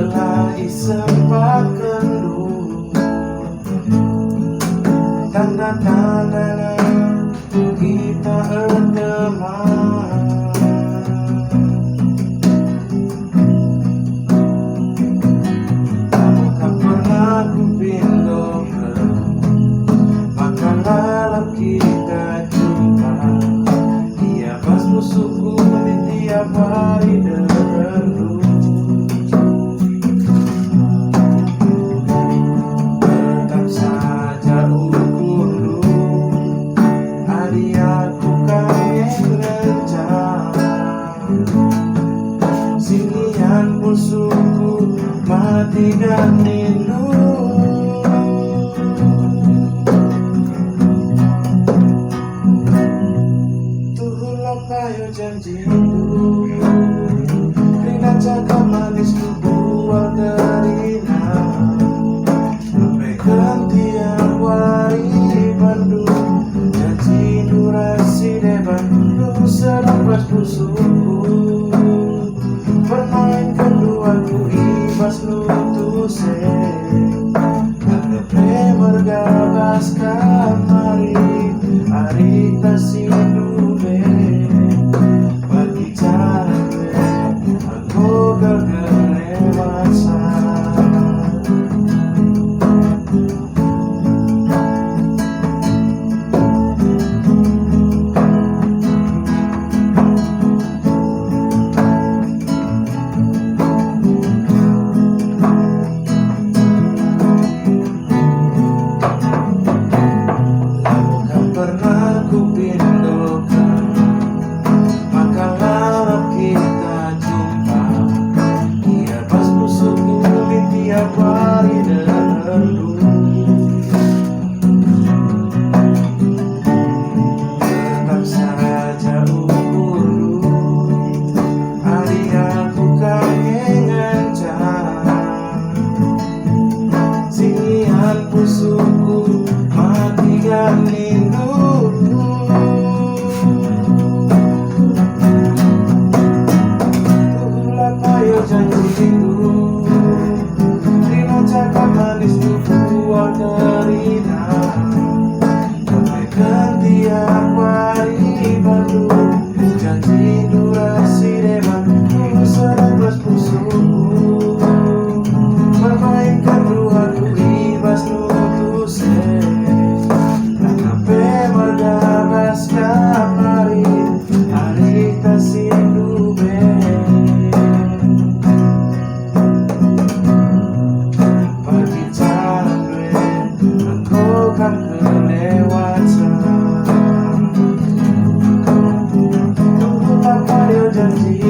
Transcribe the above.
Belai sempat kendu tanda-tanda kita erteman. Namun tak pernah ku pindokan, maka malam kita jumpa. Dia pas musuhku di tiap hari dendu. Tetap saja ukurlu, hari aku kangen rencana. Sinian musuhku mati dan rindu. Tuhulah payo janjimu, rina cakap manis ku buat terina. Sampai tiap hari Bandung, janji durasi depan lu selepas musuhku. Bermain kedua ku ibas lutuse, ada premergabas kamari, hari kasih dube. Bagi cara aku kelewatsa. Musuhku mati dan rindu. Tuhulah payo janjimu, rina cakap manis ku buat terina. Sampaikan tiap hari Bandung, janji durasi depan lu selepas musuhku. Bermain kedua ku ibas lutuse, KKP merdabas kamari, hari kasih dube. Bagi cara gue, aku kan kelewatsa. Tuhulah payo janji